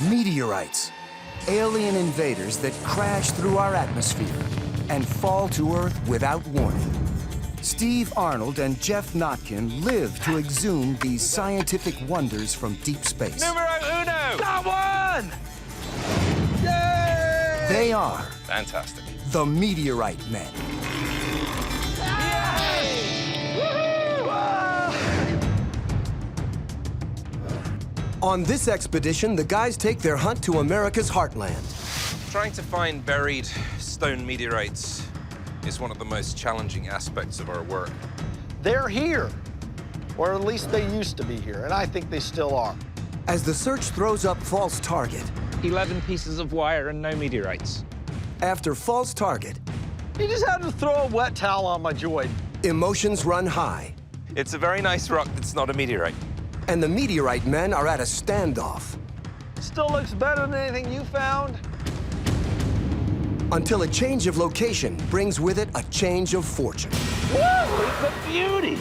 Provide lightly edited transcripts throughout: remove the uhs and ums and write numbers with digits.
Meteorites, alien invaders that crash through our atmosphere and fall to Earth without warning. Steve Arnold and Geoff Notkin live to exhume these scientific wonders from deep space. Numero uno! Got one! Yay! They are Fantastic. the Meteorite Men. On this expedition, the guys take their hunt to America's heartland. Trying to find buried stone meteorites is one of the most challenging aspects of our work. They're here, or at least they used to be here, and I think they still are. As the search throws up false target, 11 pieces of wire and no meteorites. after false target, You just had to throw a wet towel on my joint. emotions run high, It's a very nice rock that's not a meteorite. and the Meteorite Men are at a standoff Still looks better than anything you found. until a change of location brings with it a change of fortune. Woo! It's a beauty.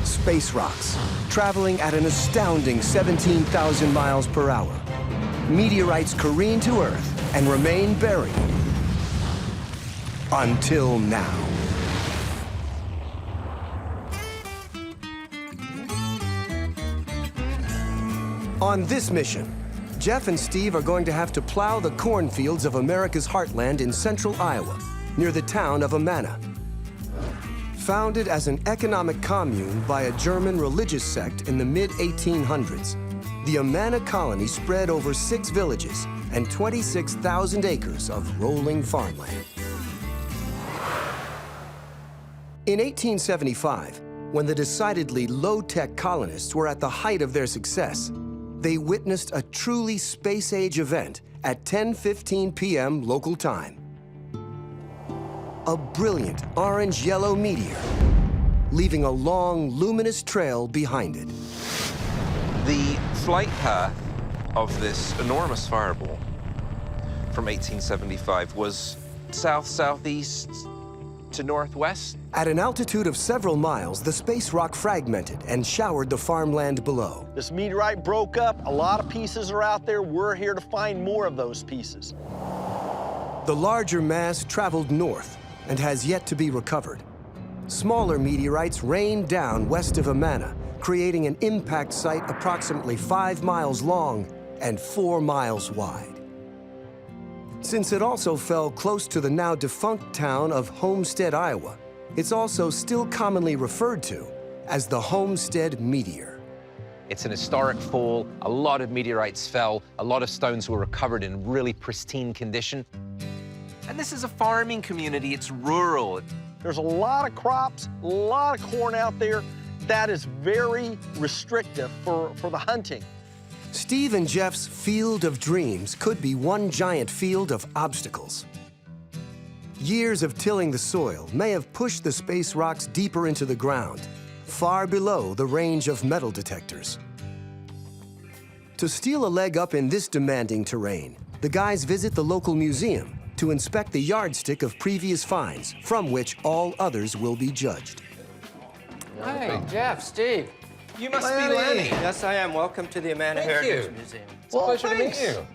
Space rocks, traveling at an astounding 17,000 miles per hour. Meteorites careen to Earth and remain buried until now. On this mission, Geoff and Steve are going to have to plow the cornfields of America's heartland in central Iowa, near the town of Amana. Founded as an economic commune by a German religious sect in the mid-1800s, the Amana colony spread over 6 villages and 26,000 acres of rolling farmland. In 1875, when the decidedly low-tech colonists were at the height of their success, they witnessed a truly space-age event at 10:15 p.m. local time. A brilliant orange-yellow meteor, leaving a long, luminous trail behind it. The flight path of this enormous fireball from 1875 was south-southeast to northwest. At an altitude of several miles, the space rock fragmented and showered the farmland below. This meteorite broke up. A lot of pieces are out there. We're here to find more of those pieces. The larger mass traveled north and has yet to be recovered. Smaller meteorites rained down west of Amana, creating an impact site approximately 5 miles long and 4 miles wide. Since it also fell close to the now defunct town of Homestead, Iowa, it's also still commonly referred to as the Homestead Meteor. It's an historic fall. A lot of meteorites fell. A lot of stones were recovered in really pristine condition. And this is a farming community. It's rural. There's a lot of crops, a lot of corn out there. That is very restrictive for the hunting. Steve and Geoff's field of dreams could be one giant field of obstacles. Years of tilling the soil may have pushed the space rocks deeper into the ground, far below the range of metal detectors. To steal a leg up in this demanding terrain, the guys visit the local museum to inspect the yardstick of previous finds, from which all others will be judged. Hey, Geoff, Steve. You must be Lenny. Yes, I am. Welcome to the Amana Heritage Museum. It's a pleasure to meet you.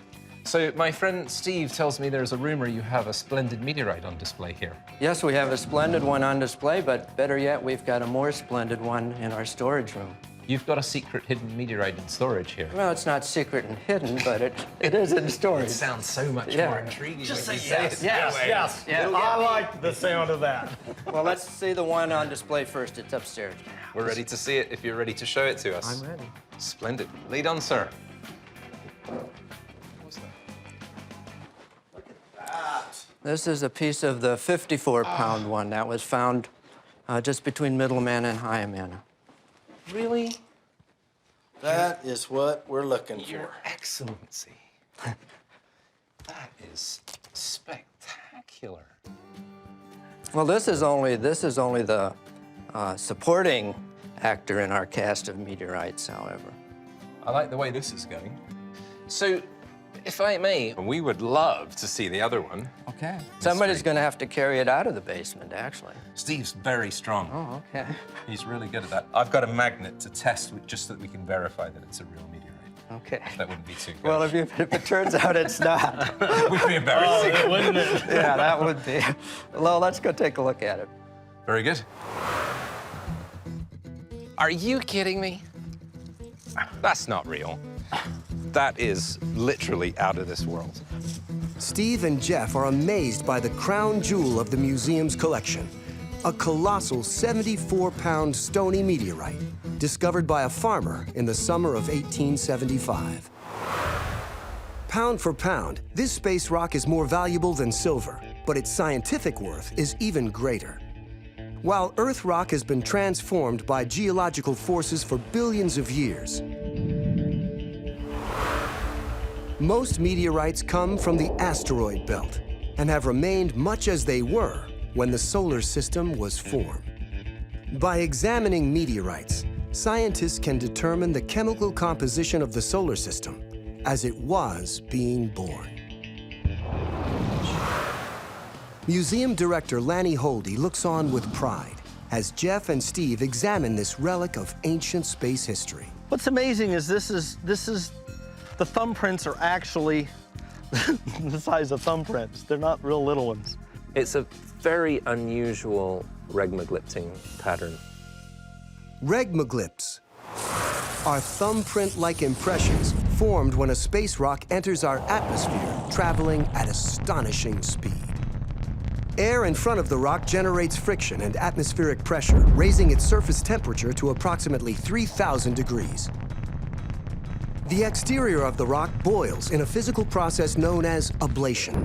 So my friend Steve tells me there's a rumor you have a splendid meteorite on display here. Yes, we have a splendid one on display, but better yet, we've got a more splendid one in our storage room. You've got a secret hidden meteorite in storage here. Well, it's not secret and hidden, but it is in storage. It sounds so much Yeah. more intriguing. Just when say you yes. it Yes, that way. yes. Yeah. I like the sound of that. Well, let's see the one on display first. It's upstairs. We're ready to see it if you're ready to show it to us. I'm ready. Splendid. Lead on, sir. This is a piece of the 54-pound one that was found just between Middle Amana and High Amana. Really? That is what we're looking for. Your Excellency. That is spectacular. Well, this is only the supporting actor in our cast of meteorites, however. I like the way this is going. So, If I may, we would love to see the other one. Okay. Somebody's going to have to carry it out of the basement, actually. Steve's very strong. Oh, okay. He's really good at that. I've got a magnet to test just so that we can verify that it's a real meteorite. Okay. That wouldn't be too good. Well, if it turns out it's not. It would be embarrassing, wouldn't it? Yeah, that would be. Well, let's go take a look at it. Very good. Are you kidding me? That's not real. That is literally out of this world. Steve and Geoff are amazed by the crown jewel of the museum's collection, a colossal 74-pound stony meteorite discovered by a farmer in the summer of 1875. Pound for pound, this space rock is more valuable than silver, but its scientific worth is even greater. While Earth rock has been transformed by geological forces for billions of years, most meteorites come from the asteroid belt and have remained much as they were when the solar system was formed. By examining meteorites, scientists can determine the chemical composition of the solar system as it was being born. Museum director Lanny Holdy looks on with pride as Geoff and Steve examine this relic of ancient space history. What's amazing is this is the thumbprints are actually the size of thumbprints. They're not real little ones. It's a very unusual regmaglypting pattern. Regmaglyphs are thumbprint-like impressions formed when a space rock enters our atmosphere, traveling at astonishing speed. Air in front of the rock generates friction and atmospheric pressure, raising its surface temperature to approximately 3,000 degrees. The exterior of the rock boils in a physical process known as ablation.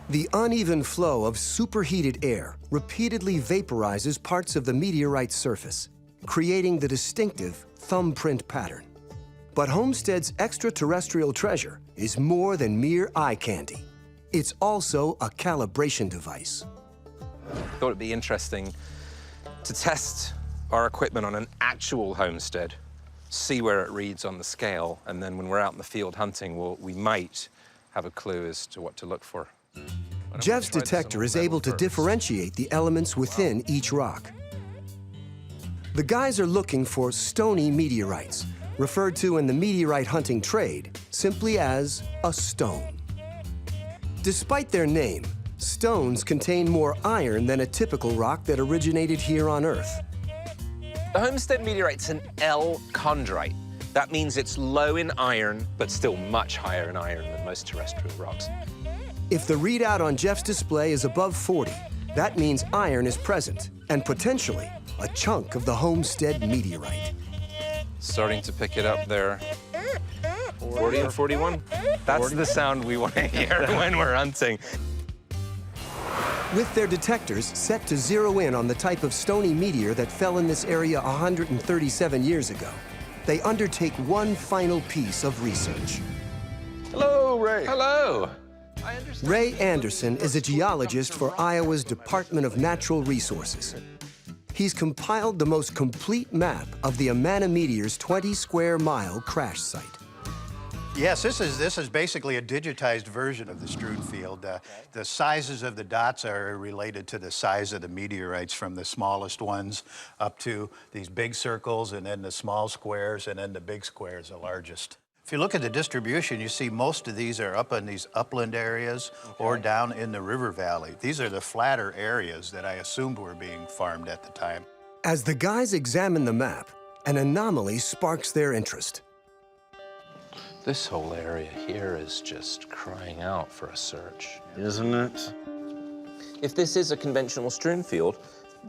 The uneven flow of superheated air repeatedly vaporizes parts of the meteorite's surface, creating the distinctive thumbprint pattern. But Homestead's extraterrestrial treasure is more than mere eye candy. It's also a calibration device. I thought it'd be interesting to test our equipment on an actual homestead, see where it reads on the scale, and then when we're out in the field hunting, we might have a clue as to what to look for. Geoff's detector is able to differentiate the elements within each rock. The guys are looking for stony meteorites, referred to in the meteorite hunting trade simply as a stone. Despite their name, stones contain more iron than a typical rock that originated here on Earth. The Homestead meteorite's an L chondrite. That means it's low in iron, but still much higher in iron than most terrestrial rocks. If the readout on Geoff's display is above 40, that means iron is present, and potentially a chunk of the Homestead meteorite. Starting to pick it up there. 40 and 41. That's the sound we want to hear when we're hunting. With their detectors set to zero in on the type of stony meteor that fell in this area 137 years ago, they undertake one final piece of research. Hello, Ray. Hello. Ray Anderson is a geologist for Iowa's Department of Natural Resources. He's compiled the most complete map of the Amana meteor's 20-square-mile crash site. Yes, this is basically a digitized version of the strewn field. The sizes of the dots are related to the size of the meteorites, from the smallest ones up to these big circles, and then the small squares, and then the big squares, the largest. If you look at the distribution, you see most of these are up in these upland areas or down in the river valley. These are the flatter areas that I assumed were being farmed at the time. As the guys examine the map, an anomaly sparks their interest. This whole area here is just crying out for a search. Isn't it? If this is a conventional strewn field,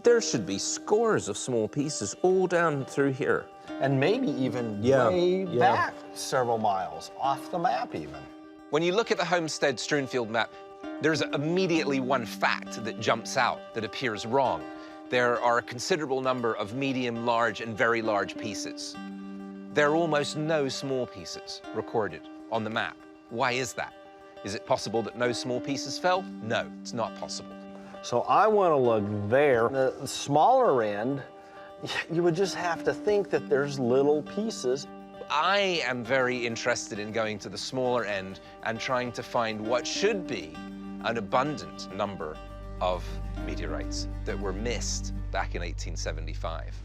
there should be scores of small pieces all down through here. And maybe even way back several miles, off the map even. When you look at the Homestead strewn field map, there's immediately one fact that jumps out that appears wrong. There are a considerable number of medium, large, and very large pieces. There are almost no small pieces recorded on the map. Why is that? Is it possible that no small pieces fell? No, it's not possible. So I want to look there. The smaller end, you would just have to think that there's little pieces. I am very interested in going to the smaller end and trying to find what should be an abundant number of meteorites that were missed back in 1875.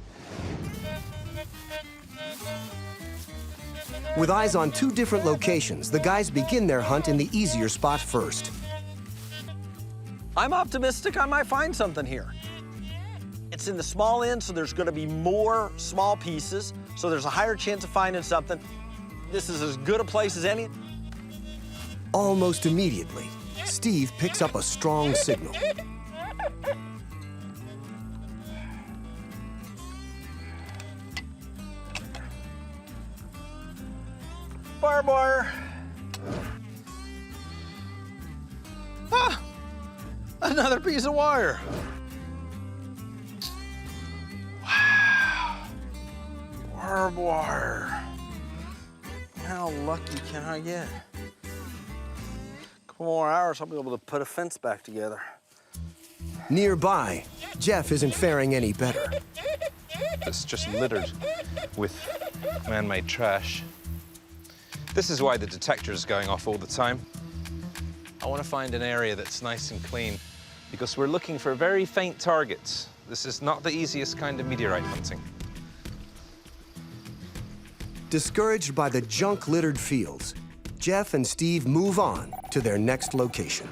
With eyes on two different locations, the guys begin their hunt in the easier spot first. I'm optimistic I might find something here. It's in the small end, so there's gonna be more small pieces, so there's a higher chance of finding something. This is as good a place as any. Almost immediately, Steve picks up a strong signal. Barbed wire. Ah, another piece of wire. Wow, barbed wire. How lucky can I get? A couple more hours, I'll be able to put a fence back together. Nearby, Geoff isn't faring any better. It's just littered with man-made trash. This is why the detector is going off all the time. I want to find an area that's nice and clean because we're looking for very faint targets. This is not the easiest kind of meteorite hunting. Discouraged by the junk-littered fields, Geoff and Steve move on to their next location.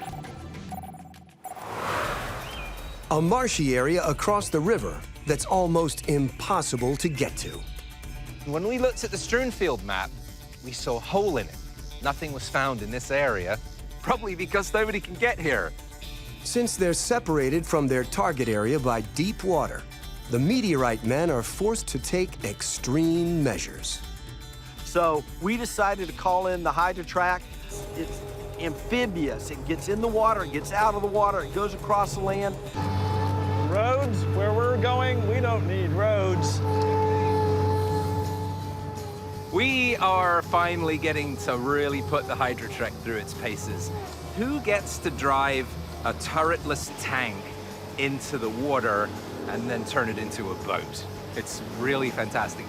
A marshy area across the river that's almost impossible to get to. When we looked at the strewn field map, we saw a hole in it. Nothing was found in this area, probably because nobody can get here. Since they're separated from their target area by deep water, the Meteorite Men are forced to take extreme measures. So we decided to call in the Hydrotrack. It's amphibious. It gets in the water, it gets out of the water, it goes across the land. Roads, where we're going, we don't need roads. We are finally getting to really put the Hydrotrack through its paces. Who gets to drive a turretless tank into the water and then turn it into a boat? It's really fantastic.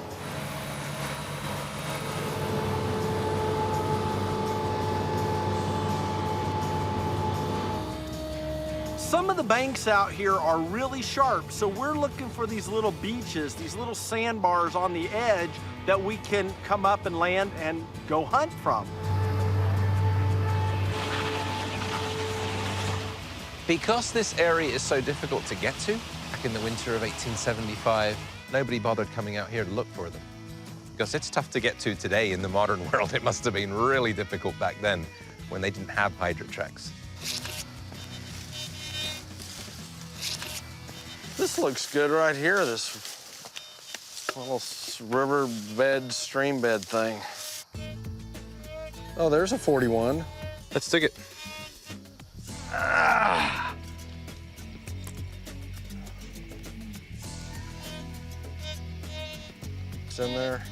Some of the banks out here are really sharp, so we're looking for these little beaches, these little sandbars on the edge that we can come up and land and go hunt from. Because this area is so difficult to get to, back in the winter of 1875, nobody bothered coming out here to look for them. Because it's tough to get to today in the modern world. It must have been really difficult back then when they didn't have Hydrotracks. This looks good right here, this little riverbed, stream bed thing. Oh, there's a 41. Let's dig it. Ah. It's in there.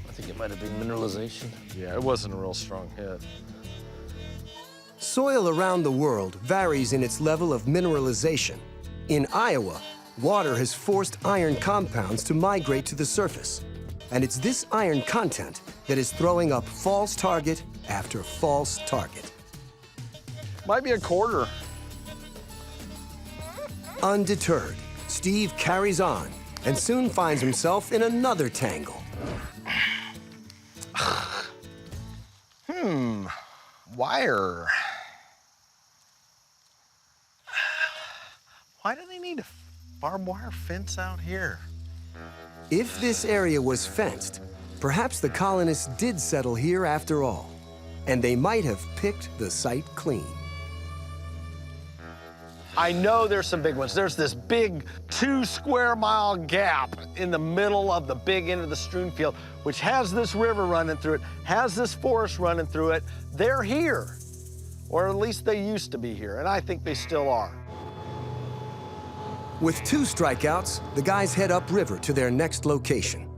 I think it might have been mineralization. Yeah, it wasn't a real strong hit. Soil around the world varies in its level of mineralization. In Iowa, water has forced iron compounds to migrate to the surface. And it's this iron content that is throwing up false target after false target. Might be a quarter. Undeterred, Steve carries on and soon finds himself in another tangle. Wire. Why do they need a barbed wire fence out here? If this area was fenced, perhaps the colonists did settle here after all, and they might have picked the site clean. I know there's some big ones. There's this big 2 square mile gap in the middle of the big end of the strewn field, which has this river running through it, has this forest running through it. They're here, or at least they used to be here, and I think they still are. With 2 strikeouts, the guys head upriver to their next location.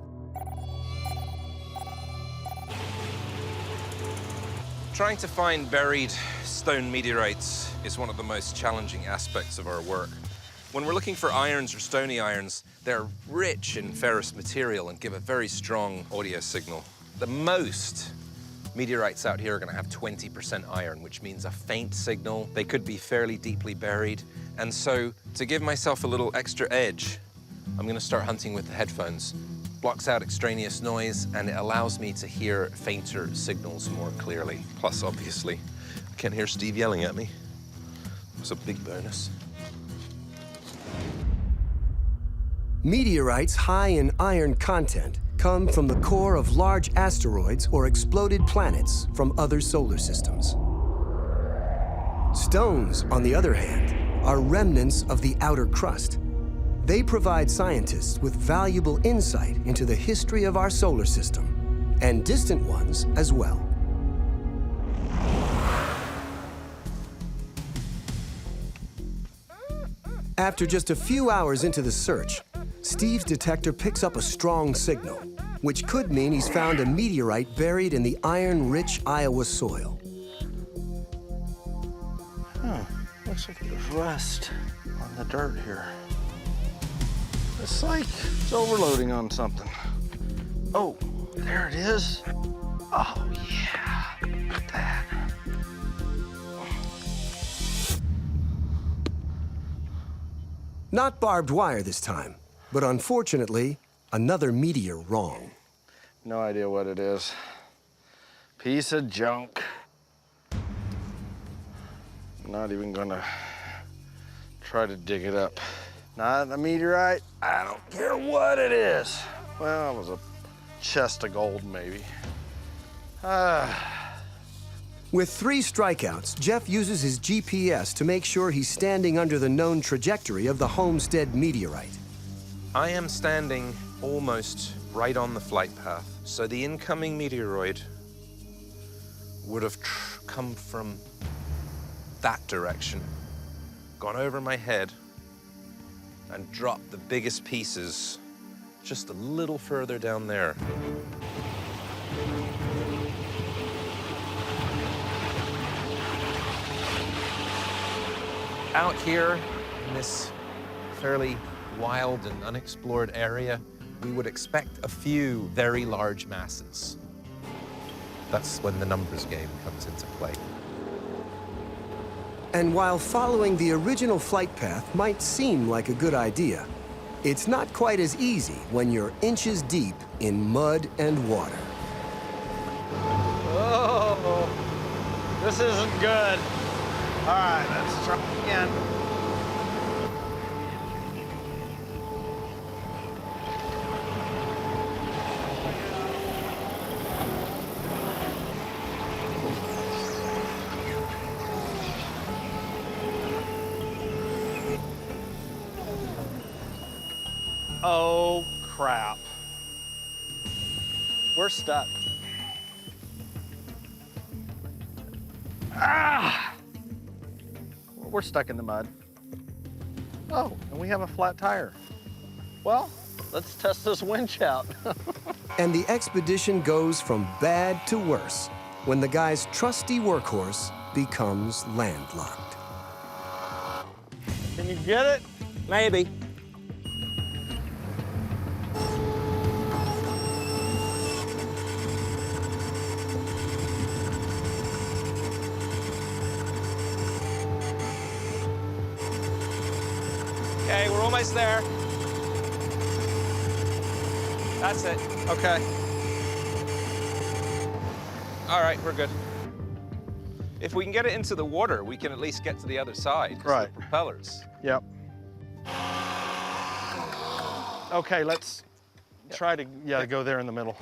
Trying to find buried stone meteorites is one of the most challenging aspects of our work. When we're looking for irons or stony irons, they're rich in ferrous material and give a very strong audio signal. The most meteorites out here are going to have 20% iron, which means a faint signal. They could be fairly deeply buried. And so, to give myself a little extra edge, I'm going to start hunting with the headphones. Blocks out extraneous noise, and it allows me to hear fainter signals more clearly. Plus, obviously, I can't hear Steve yelling at me. It's a big bonus. Meteorites high in iron content come from the core of large asteroids or exploded planets from other solar systems. Stones, on the other hand, are remnants of the outer crust. They provide scientists with valuable insight into the history of our solar system, and distant ones as well. After just a few hours into the search, Steve's detector picks up a strong signal, which could mean he's found a meteorite buried in the iron-rich Iowa soil. Looks like there's rust on the dirt here. It's like it's overloading on something. Oh, there it is. Oh, yeah, look at that. Not barbed wire this time, but unfortunately, another meteor wrong. No idea what it is. Piece of junk. Not even gonna try to dig it up. Not a meteorite, I don't care what it is. Well, it was a chest of gold, maybe. With 3 strikeouts, Geoff uses his GPS to make sure he's standing under the known trajectory of the Homestead meteorite. I am standing almost right on the flight path, so the incoming meteoroid would have come from that direction, gone over my head, and dropped the biggest pieces just a little further down there. Out here in this fairly wild and unexplored area, we would expect a few very large masses. That's when the numbers game comes into play. And while following the original flight path might seem like a good idea, it's not quite as easy when you're inches deep in mud and water. Oh, this isn't good. All right, let's try again. Oh, crap. We're stuck. Ah! We're stuck in the mud. Oh, and we have a flat tire. Well, let's test this winch out. And the expedition goes from bad to worse when the guy's trusty workhorse becomes landlocked. Can you get it? Maybe. Okay, we're almost there. That's it. Okay. All right, we're good. If we can get it into the water, we can at least get to the other side. Right. The propellers. Yep. Okay, let's try to, go there in the middle.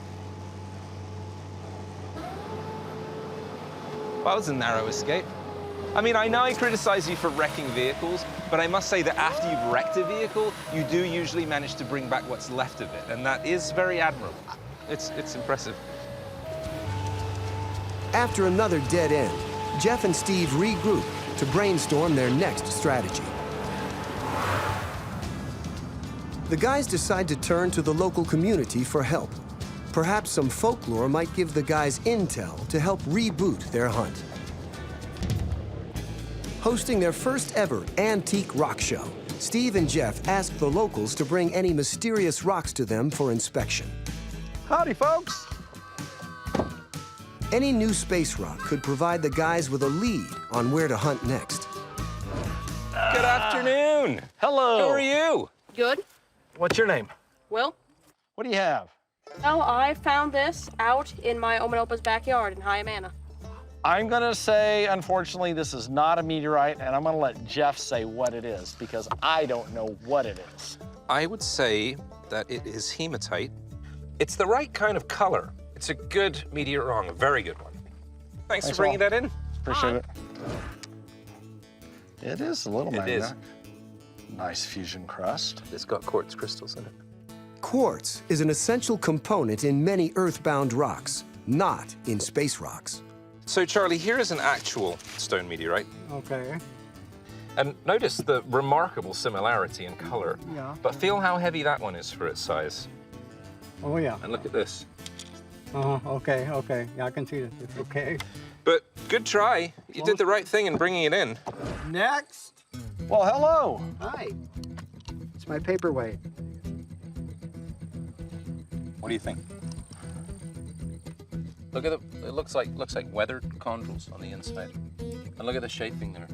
Well, that was a narrow escape. I mean, I know I criticize you for wrecking vehicles, but I must say that after you've wrecked a vehicle, you do usually manage to bring back what's left of it, and that is very admirable. It's impressive. After another dead end, Geoff and Steve regroup to brainstorm their next strategy. The guys decide to turn to the local community for help. Perhaps some folklore might give the guys intel to help reboot their hunt. Hosting their first ever antique rock show, Steve and Geoff asked the locals to bring any mysterious rocks to them for inspection. Howdy, folks. Any new space rock could provide the guys with a lead on where to hunt next. Good afternoon. Hello. How are you? Good. What's your name? Will? What do you have? Oh, I found this out in my Oma and Opa's backyard in Hyamana. I'm gonna say, unfortunately, this is not a meteorite, and I'm gonna let Geoff say what it is, because I don't know what it is. I would say that it is hematite. It's the right kind of color. It's a good meteor wrong, a very good one. Thanks for bringing that in. Appreciate it. It is a little It magnetic. is. Nice fusion crust. It's got quartz crystals in it. Quartz is an essential component in many earthbound rocks, not in space rocks. So, Charlie, here is an actual stone meteorite. Okay. And notice the remarkable similarity in color. Yeah. But feel how heavy that one is for its size. Oh, yeah. And look at this. Okay, okay. Yeah, I can see this. It's okay. But good try. You did the right thing in bringing it in. Next. Well, hello. Hi. It's my paperweight. What do you think? Look at it looks like weathered chondrules on the inside. And look at the shaping there.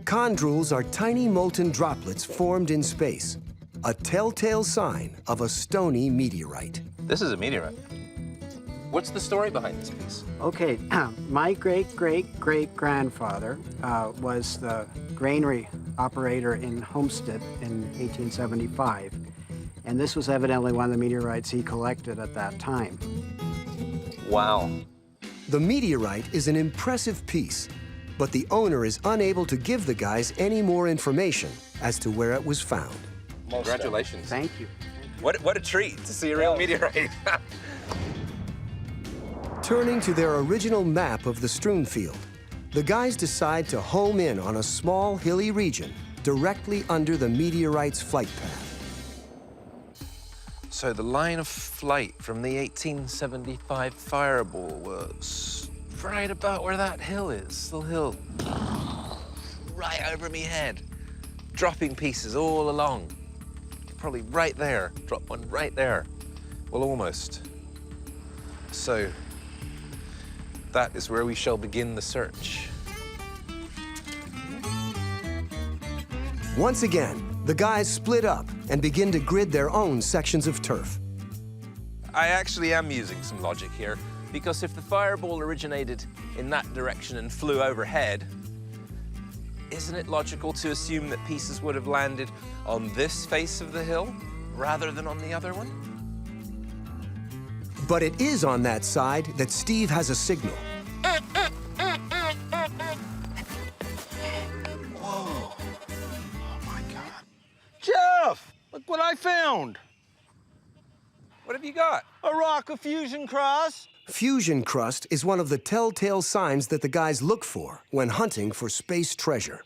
Chondrules are tiny molten droplets formed in space, a telltale sign of a stony meteorite. This is a meteorite. What's the story behind this piece? Okay, my great-great-great-grandfather was the granary operator in Homestead in 1875. And this was evidently one of the meteorites he collected at that time. Wow. The meteorite is an impressive piece, but the owner is unable to give the guys any more information as to where it was found. Congratulations. Thank you. What a treat to see a real meteorite. Turning to their original map of the strewn field, the guys decide to home in on a small hilly region directly under the meteorite's flight path. So the line of flight from the 1875 fireball was right about where that hill is, the hill. Right over me head. Dropping pieces all along. Probably right there. Drop one right there. Well, almost. So that is where we shall begin the search. Once again, the guys split up and begin to grid their own sections of turf. I actually am using some logic here, because if the fireball originated in that direction and flew overhead, isn't it logical to assume that pieces would have landed on this face of the hill rather than on the other one? But it is on that side that Steve has a signal. Geoff, look what I found. What have you got? A rock of fusion crust. Fusion crust is one of the telltale signs that the guys look for when hunting for space treasure.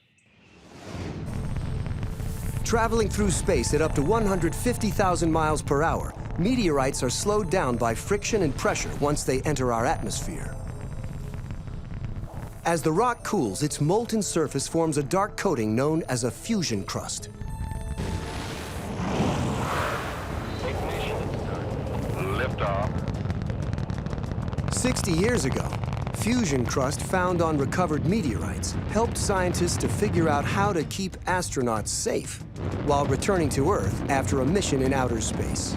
Traveling through space at up to 150,000 miles per hour, meteorites are slowed down by friction and pressure once they enter our atmosphere. As the rock cools, its molten surface forms a dark coating known as a fusion crust. Liftoff. 60 years ago, fusion crust found on recovered meteorites helped scientists to figure out how to keep astronauts safe while returning to Earth after a mission in outer space.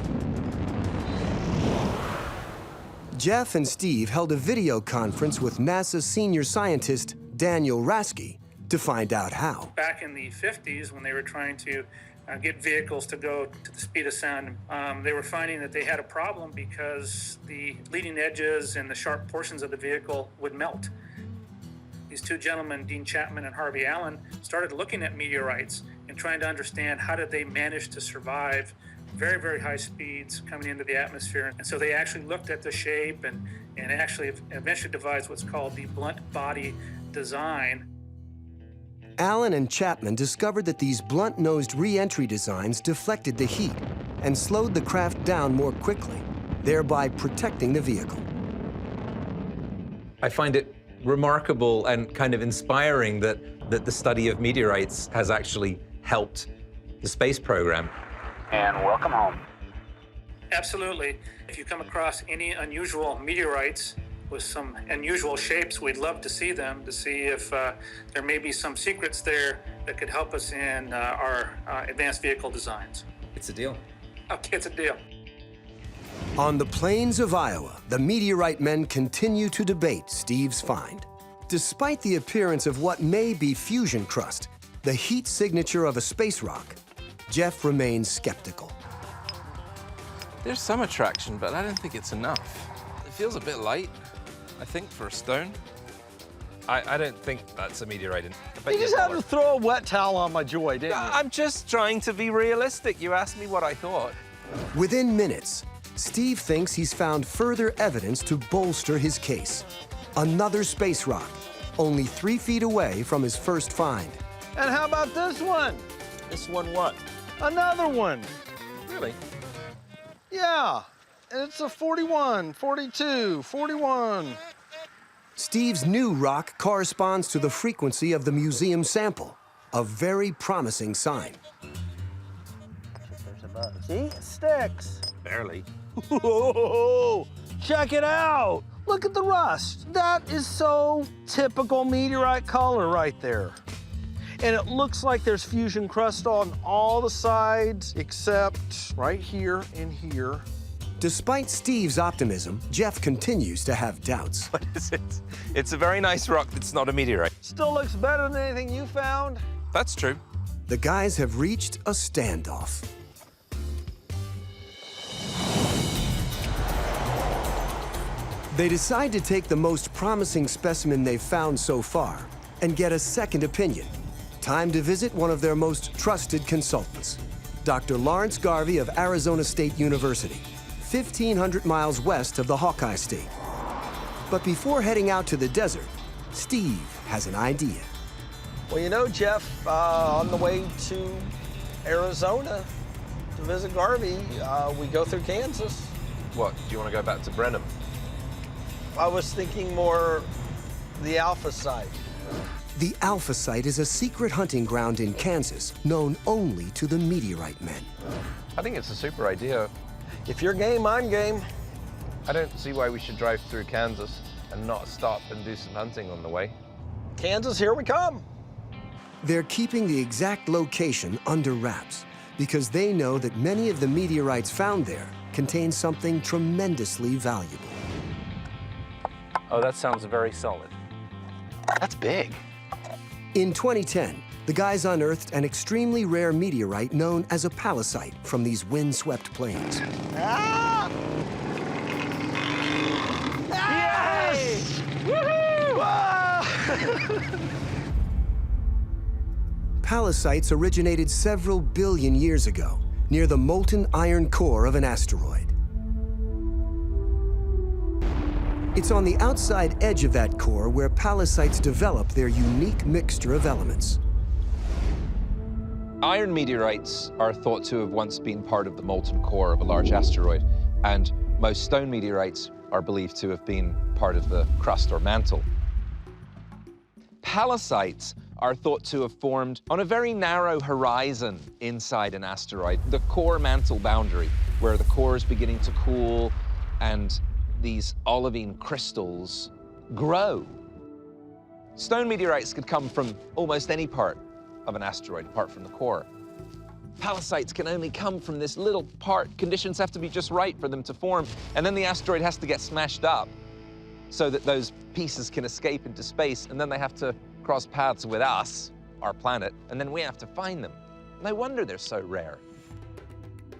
Geoff and Steve held a video conference with NASA's senior scientist, Daniel Rasky, to find out how. Back in the 50s, when they were trying to get vehicles to go to the speed of sound, they were finding that they had a problem because the leading edges and the sharp portions of the vehicle would melt. These two gentlemen, Dean Chapman and Harvey Allen, started looking at meteorites and trying to understand how did they manage to survive very, very high speeds coming into the atmosphere. And so they actually looked at the shape and actually eventually devised what's called the blunt body design. Allen and Chapman discovered that these blunt-nosed re-entry designs deflected the heat and slowed the craft down more quickly, thereby protecting the vehicle. I find it remarkable and kind of inspiring that the study of meteorites has actually helped the space program. And welcome home. Absolutely. If you come across any unusual meteorites with some unusual shapes, we'd love to see them, to see if there may be some secrets there that could help us in our advanced vehicle designs. It's a deal. Okay, it's a deal. On the plains of Iowa, the Meteorite men continue to debate Steve's find. Despite the appearance of what may be fusion crust, the heat signature of a space rock, Geoff remains skeptical. There's some attraction, but I don't think it's enough. It feels a bit light, I think, for a stone. I don't think that's a meteorite. You just had to throw a wet towel on my joy, didn't you? I'm just trying to be realistic. You asked me what I thought. Within minutes, Steve thinks he's found further evidence to bolster his case. Another space rock, only 3 feet away from his first find. And how about this one? This one what? Another one. Really? Yeah, and it's a 41, 42, 41. Steve's new rock corresponds to the frequency of the museum sample, a very promising sign. There's a bug. See, it sticks. Barely. Whoa, check it out. Look at the rust. That is so typical meteorite color right there. And it looks like there's fusion crust on all the sides except right here and here. Despite Steve's optimism, Geoff continues to have doubts. What is it? It's a very nice rock that's not a meteorite. Still looks better than anything you found. That's true. The guys have reached a standoff. They decide to take the most promising specimen they've found so far and get a second opinion. Time to visit one of their most trusted consultants, Dr. Lawrence Garvey of Arizona State University, 1,500 miles west of the Hawkeye State. But before heading out to the desert, Steve has an idea. Well, you know, Geoff, on the way to Arizona to visit Garvey, we go through Kansas. What, do you want to go back to Brenham? I was thinking more the Alpha site. The Alpha Site is a secret hunting ground in Kansas known only to the Meteorite men. I think it's a super idea. If you're game, I'm game. I don't see why we should drive through Kansas and not stop and do some hunting on the way. Kansas, here we come. They're keeping the exact location under wraps because they know that many of the meteorites found there contain something tremendously valuable. Oh, that sounds very solid. That's big. In 2010, the guys unearthed an extremely rare meteorite known as a palisite from these windswept plains. Ah! Yes! Woohoo! Ah! Palisites originated several billion years ago near the molten iron core of an asteroid. It's on the outside edge of that core where palisites develop their unique mixture of elements. Iron meteorites are thought to have once been part of the molten core of a large asteroid, and most stone meteorites are believed to have been part of the crust or mantle. Palisites are thought to have formed on a very narrow horizon inside an asteroid, the core mantle boundary, where the core is beginning to cool and these olivine crystals grow. Stone meteorites could come from almost any part of an asteroid apart from the core. Palisites can only come from this little part. Conditions have to be just right for them to form, and then the asteroid has to get smashed up so that those pieces can escape into space, and then they have to cross paths with us, our planet, and then we have to find them. No wonder they're so rare.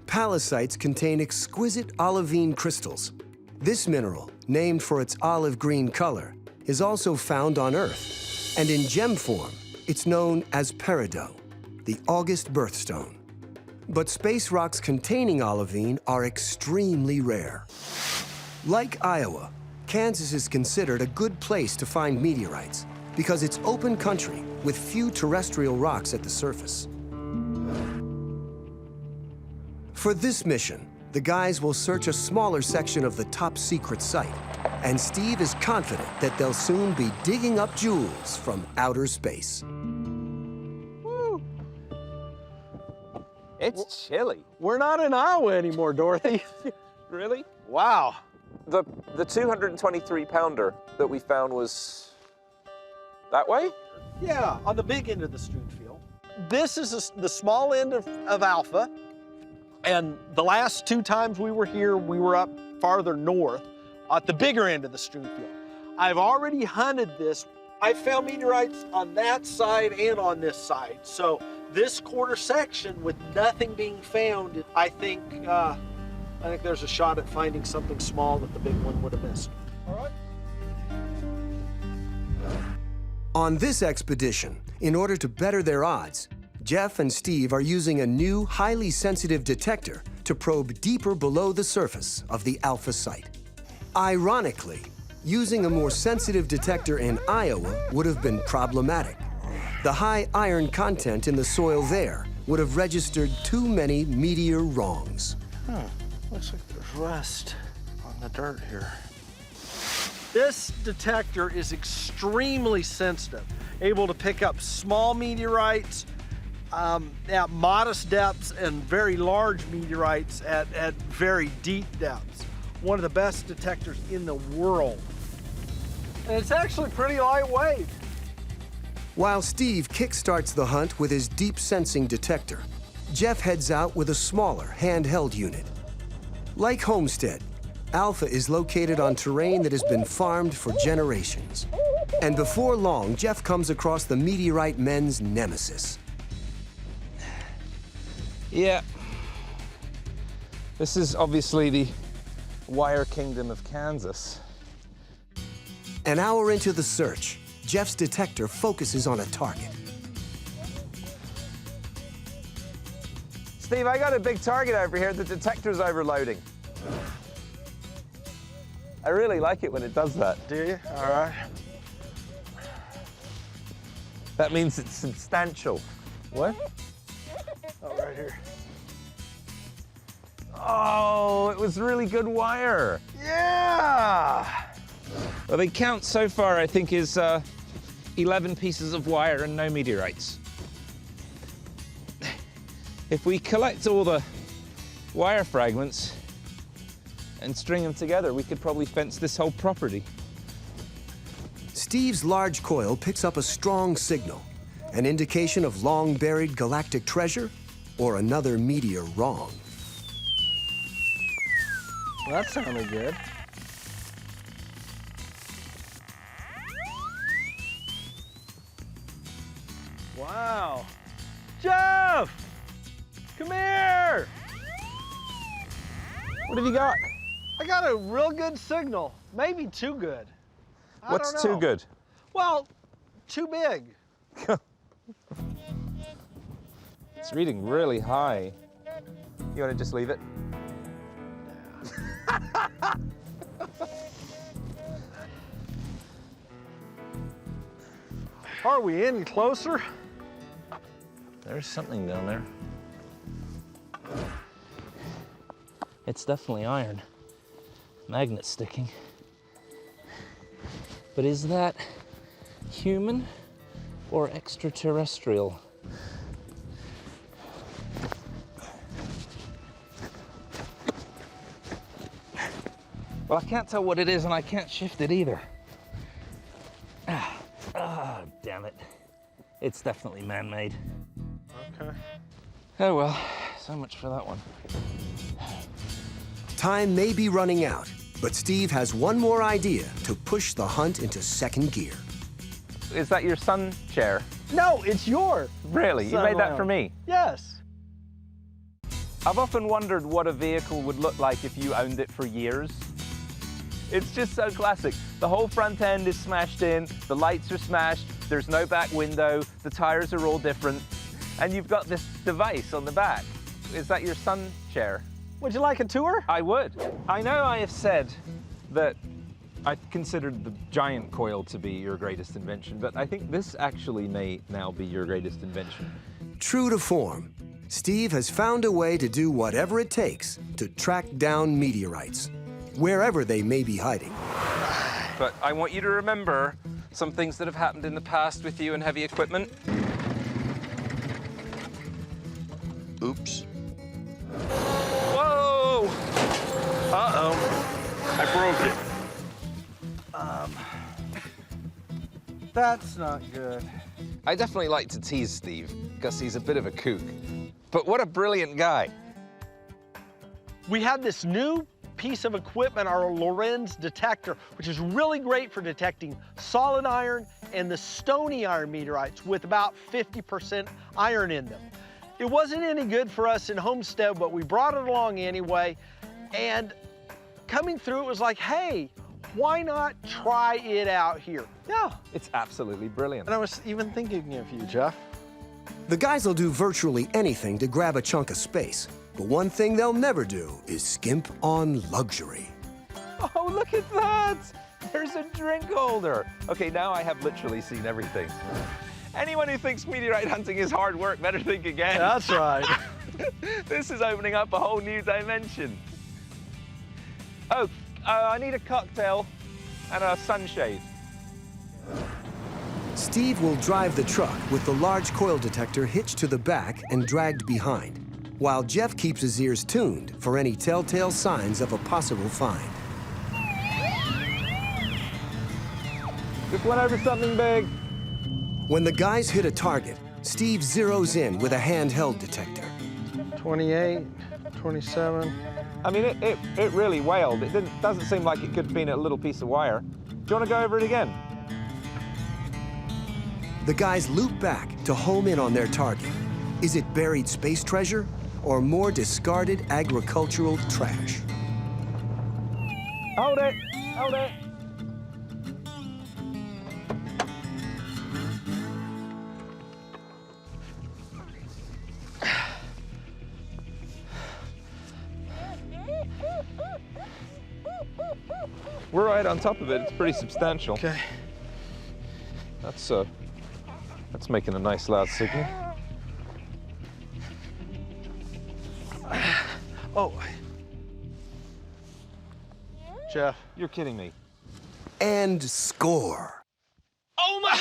Palisites contain exquisite olivine crystals. This mineral, named for its olive green color, is also found on Earth, and in gem form, it's known as peridot, the August birthstone. But space rocks containing olivine are extremely rare. Like Iowa, Kansas is considered a good place to find meteorites because it's open country with few terrestrial rocks at the surface. For this mission, the guys will search a smaller section of the top secret site, and Steve is confident that they'll soon be digging up jewels from outer space. Woo. It's chilly. We're not in Iowa anymore, Dorothy. Really? Wow. The 223 pounder that we found was that way? Yeah, on the big end of the strewn field. This is the small end of Alpha. And the last 2 times we were here, we were up farther north at the bigger end of the strewn field. I've already hunted this. I found meteorites on that side and on this side. So this quarter section with nothing being found, I think there's a shot at finding something small that the big one would have missed. All right. On this expedition, in order to better their odds, Geoff and Steve are using a new, highly sensitive detector to probe deeper below the surface of the Alpha site. Ironically, using a more sensitive detector in Iowa would have been problematic. The high iron content in the soil there would have registered too many meteor wrongs. Looks like there's rust on the dirt here. This detector is extremely sensitive, able to pick up small meteorites at modest depths and very large meteorites at very deep depths. One of the best detectors in the world. And it's actually pretty lightweight. While Steve kickstarts the hunt with his deep sensing detector, Geoff heads out with a smaller handheld unit. Like Homestead, Alpha is located on terrain that has been farmed for generations. And before long, Geoff comes across the Meteorite Men's nemesis. Yeah. This is obviously the wire kingdom of Kansas. An hour into the search, Geoff's detector focuses on a target. Steve, I got a big target over here. The detector's overloading. I really like it when it does that. Do you? All right. That means it's substantial. What? Oh, right here. Oh, it was really good wire. Yeah! Well, the count so far, I think, is 11 pieces of wire and no meteorites. If we collect all the wire fragments and string them together, we could probably fence this whole property. Steve's large coil picks up a strong signal, an indication of long-buried galactic treasure or another meteor wrong. Well, that sounded good. Wow. Geoff! Come here! What have you got? I got a real good signal. Maybe too good. I What's don't know. too good? Well, too big. It's reading really high. You want to just leave it? Are we any closer? There's something down there. It's definitely iron. Magnet sticking. But is that human or extraterrestrial? Well, I can't tell what it is and I can't shift it either. Damn it. It's definitely man-made. Okay. Oh well, so much for that one. Time may be running out, but Steve has one more idea to push the hunt into second gear. Is that your sun chair? No, it's yours. Really? You made that for me? Yes. I've often wondered what a vehicle would look like if you owned it for years. It's just so classic. The whole front end is smashed in, the lights are smashed, there's no back window, the tires are all different, and you've got this device on the back. Is that your sun chair? Would you like a tour? I would. I know I have said that I considered the giant coil to be your greatest invention, but I think this actually may now be your greatest invention. True to form, Steve has found a way to do whatever it takes to track down meteorites, wherever they may be hiding. But I want you to remember some things that have happened in the past with you and heavy equipment. Oops. That's not good. I definitely like to tease Steve, because he's a bit of a kook. But what a brilliant guy. We had this new piece of equipment, our Lorenz detector, which is really great for detecting solid iron and the stony iron meteorites with about 50% iron in them. It wasn't any good for us in Homestead, but we brought it along anyway. And coming through, it was like, hey, why not try it out here? Yeah. It's absolutely brilliant. And I was even thinking of you, Geoff. The guys will do virtually anything to grab a chunk of space. But one thing they'll never do is skimp on luxury. Oh, look at that! There's a drink holder. Okay, now I have literally seen everything. Anyone who thinks meteorite hunting is hard work better think again. That's right. This is opening up a whole new dimension. Oh, I need a cocktail and a sunshade. Steve will drive the truck with the large coil detector hitched to the back and dragged behind, while Geoff keeps his ears tuned for any telltale signs of a possible find. Just went over something big. When the guys hit a target, Steve zeroes in with a handheld detector. 28, 27. I mean, it really wailed. It doesn't seem like it could have been a little piece of wire. Do you want to go over it again? The guys loop back to home in on their target. Is it buried space treasure or more discarded agricultural trash? Hold it, hold it. We're right on top of it. It's pretty substantial. Okay. That's making a nice loud signal. Oh. Geoff. You're kidding me. And score. Oh my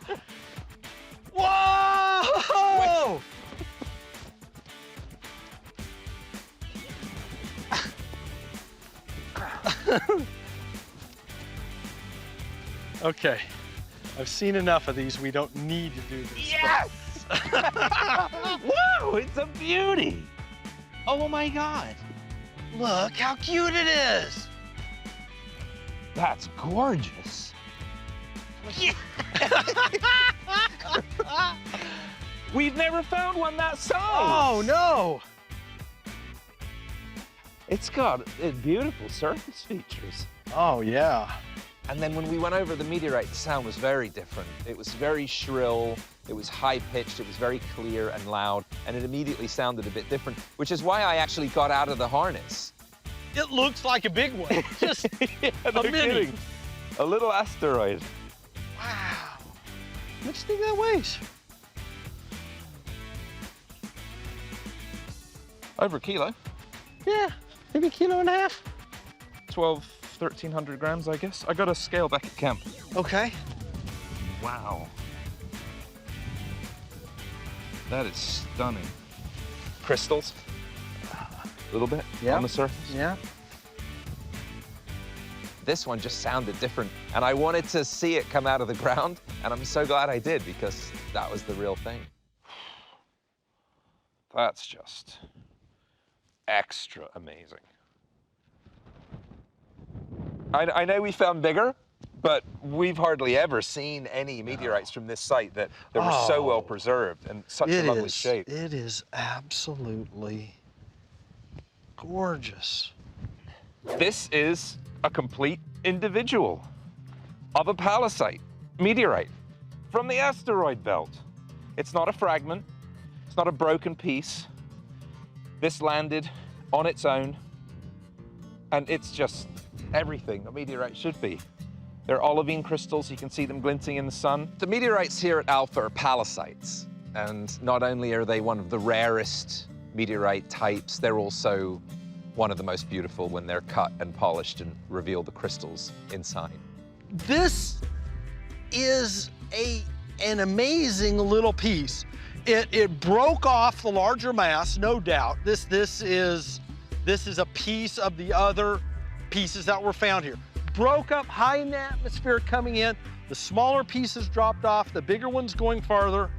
God! Whoa! Okay, I've seen enough of these. We don't need to do this. Yes! Whoa, it's a beauty. Oh my God. Look how cute it is. That's gorgeous. We've never found one that size. Oh no. It's got beautiful surface features. Oh yeah. And then when we went over, the meteorite, the sound was very different. It was very shrill, it was high-pitched, it was very clear and loud, and it immediately sounded a bit different, which is why I actually got out of the harness. It looks like a big one. Just yeah, no a mini. kidding. A little asteroid. Wow. How much do you think that weighs? Over a kilo. Yeah, maybe a kilo and a half. 1,300 grams, I guess. I got a scale back at camp. Okay. Wow. That is stunning. Crystals. A little bit on the surface. Yeah. This one just sounded different, and I wanted to see it come out of the ground, and I'm so glad I did, because that was the real thing. That's just extra amazing. I know we found bigger, but we've hardly ever seen any meteorites from this site that were so well preserved and such a lovely shape. It is absolutely gorgeous. This is a complete individual of a palisite meteorite from the asteroid belt. It's not a fragment. It's not a broken piece. This landed on its own, and it's just everything a meteorite should be. They're olivine crystals. You can see them glinting in the sun. The meteorites here at Alpha are palisite, and not only are they one of the rarest meteorite types, they're also one of the most beautiful when they're cut and polished and reveal the crystals inside. This is an amazing little piece. It broke off the larger mass, no doubt. This is a piece of the other pieces that were found here. Broke up high in the atmosphere coming in, The smaller pieces dropped off, the bigger ones going farther.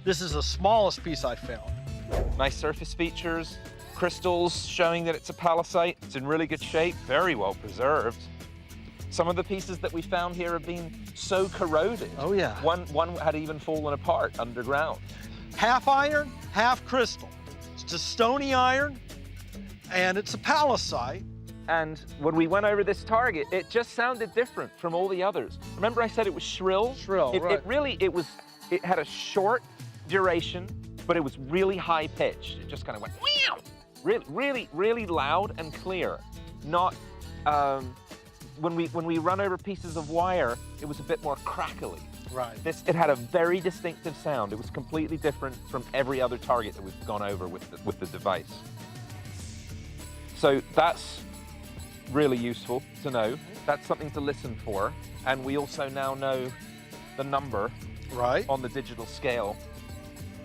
This is the smallest piece I found. Nice surface features, crystals showing that it's a palisite. It's in really good shape, very well preserved. Some of the pieces that we found here have been so corroded. Oh, yeah. One had even fallen apart underground. Half iron, half crystal. It's a stony iron, and it's a palisite. And when we went over this target, it just sounded different from all the others. Remember I said it was shrill? Shrill, right. It had a short duration, but it was really high pitched. It just kind of went, meow! Really loud and clear. Not, when we run over pieces of wire, it was a bit more crackly. Right. It had a very distinctive sound. It was completely different from every other target that we've gone over with the device. So that's really useful to know. That's something to listen for. And we also now know the number on the digital scale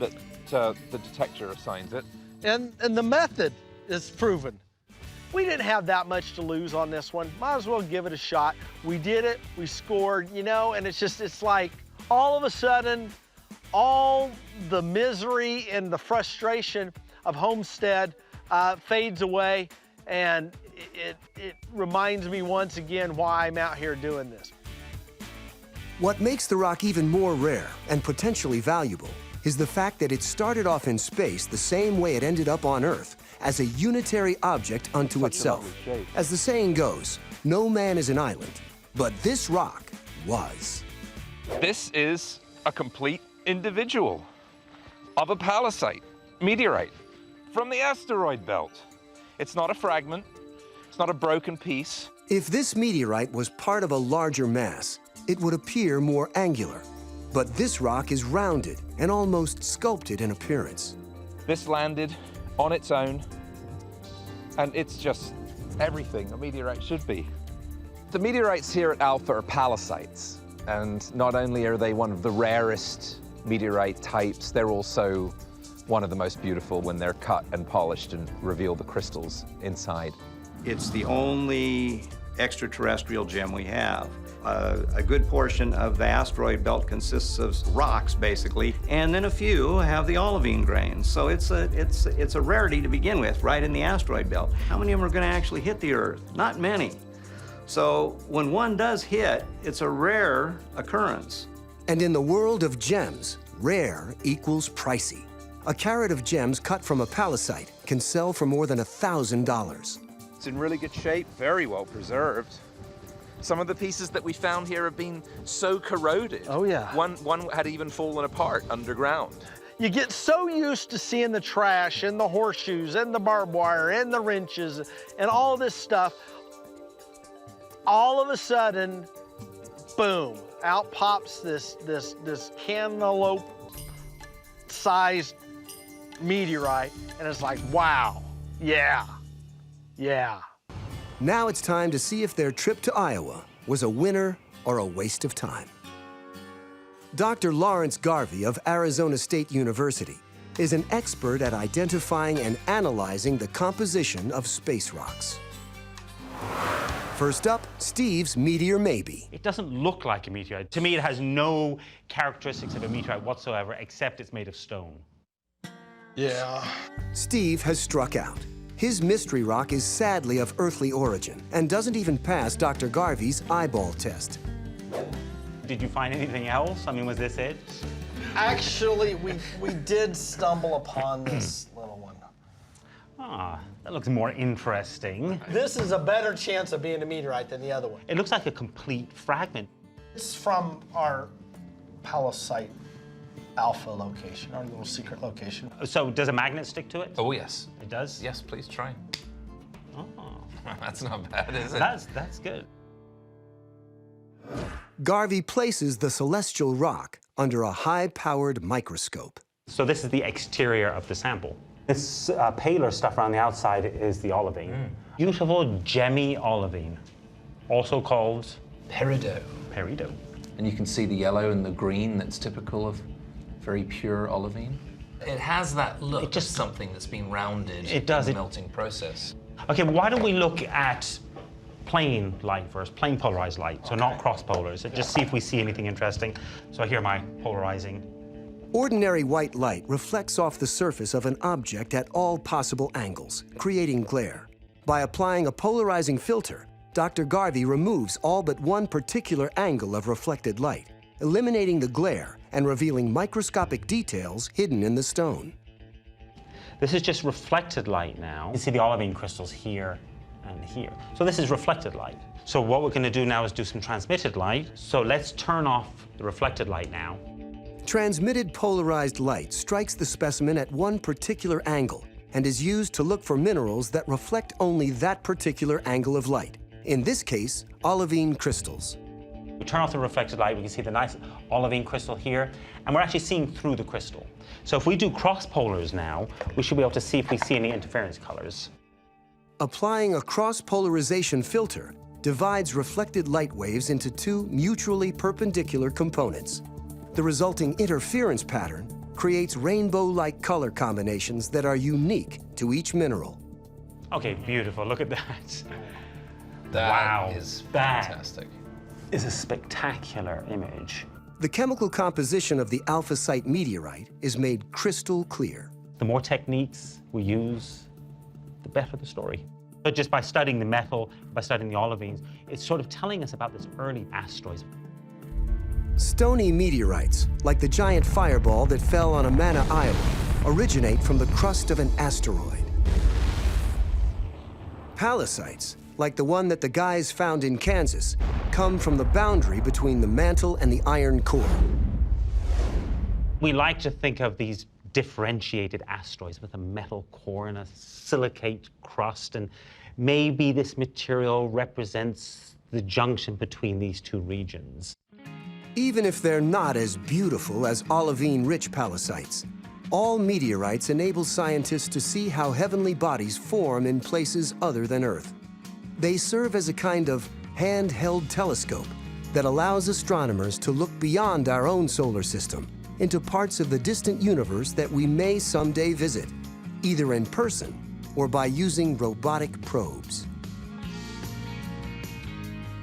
that the detector assigns it. And the method is proven. We didn't have that much to lose on this one. Might as well give it a shot. We did it, we scored, you know, and it's like all of a sudden, all the misery and the frustration of Homestead fades away, and it reminds me once again why I'm out here doing this. What makes the rock even more rare and potentially valuable is the fact that it started off in space the same way it ended up on Earth, as a unitary object unto itself. As the saying goes, no man is an island, but this rock was. This is a complete individual of a palisite, meteorite, from the asteroid belt. It's not a fragment, it's not a broken piece. If this meteorite was part of a larger mass, it would appear more angular. But this rock is rounded and almost sculpted in appearance. This landed on its own, and it's just everything a meteorite should be. The meteorites here at Alpha are pallasites, and not only are they one of the rarest meteorite types, they're also one of the most beautiful when they're cut and polished and reveal the crystals inside. It's the only extraterrestrial gem we have. A good portion of the asteroid belt consists of rocks, basically, and then a few have the olivine grains. So it's a rarity to begin with, right in the asteroid belt. How many of them are going to actually hit the Earth? Not many. So when one does hit, it's a rare occurrence. And in the world of gems, rare equals pricey. A carat of gems cut from a palisite can sell for more than $1,000. It's in really good shape, very well preserved. Some of the pieces that we found here have been so corroded. Oh, yeah. One had even fallen apart underground. You get so used to seeing the trash and the horseshoes and the barbed wire and the wrenches and all this stuff. All of a sudden, boom, out pops this cantaloupe-sized meteorite, and it's like, wow, yeah. Now it's time to see if their trip to Iowa was a winner or a waste of time. Dr. Lawrence Garvey of Arizona State University is an expert at identifying and analyzing the composition of space rocks. First up, Steve's Meteor Maybe. It doesn't look like a meteorite. To me, it has no characteristics of a meteorite whatsoever, except it's made of stone. Yeah. Steve has struck out. His mystery rock is sadly of earthly origin and doesn't even pass Dr. Garvey's eyeball test. Did you find anything else? I mean, was this it? Actually, we did stumble upon this little one. Ah, that looks more interesting. This is a better chance of being a meteorite than the other one. It looks like a complete fragment. It's from our palisite Alpha location, our little secret location. So does a magnet stick to it? Oh, yes. It does? Yes, please try. Oh. That's not bad, is it? That's good. Garvey places the celestial rock under a high-powered microscope. So this is the exterior of the sample. This paler stuff around the outside is the olivine. Beautiful, gemmy olivine, also called peridot. Peridot. And you can see the yellow and the green that's typical of very pure olivine. It has that look of something that's been rounded in the melting process. Okay, why don't we look at plain light first, plain polarized light, so not cross polars. Just see if we see anything interesting. So here my polarizing. Ordinary white light reflects off the surface of an object at all possible angles, creating glare. By applying a polarizing filter, Dr. Garvey removes all but one particular angle of reflected light, eliminating the glare and revealing microscopic details hidden in the stone. This is just reflected light now. You see the olivine crystals here and here. So this is reflected light. So what we're going to do now is do some transmitted light. So let's turn off the reflected light now. Transmitted polarized light strikes the specimen at one particular angle and is used to look for minerals that reflect only that particular angle of light. In this case, olivine crystals. We turn off the reflected light, we can see the nice olivine crystal here, and we're actually seeing through the crystal. So if we do cross polars now, we should be able to see if we see any interference colors. Applying a cross-polarization filter divides reflected light waves into two mutually perpendicular components. The resulting interference pattern creates rainbow-like color combinations that are unique to each mineral. Okay, beautiful. Look at that. That is fantastic. That is a spectacular image. The chemical composition of the alphasite meteorite is made crystal clear. The more techniques we use, the better the story. But just by studying the metal, by studying the olivines, it's sort of telling us about this early asteroids. Stony meteorites, like the giant fireball that fell on Amana, Iowa, originate from the crust of an asteroid. Palisites, like the one that the guys found in Kansas, come from the boundary between the mantle and the iron core. We like to think of these differentiated asteroids with a metal core and a silicate crust, and maybe this material represents the junction between these two regions. Even if they're not as beautiful as olivine-rich palisites, all meteorites enable scientists to see how heavenly bodies form in places other than Earth. They serve as a kind of handheld telescope that allows astronomers to look beyond our own solar system into parts of the distant universe that we may someday visit, either in person or by using robotic probes.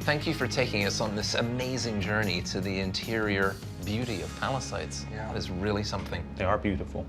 Thank you for taking us on this amazing journey to the interior beauty of palisites. That is really something. They are beautiful.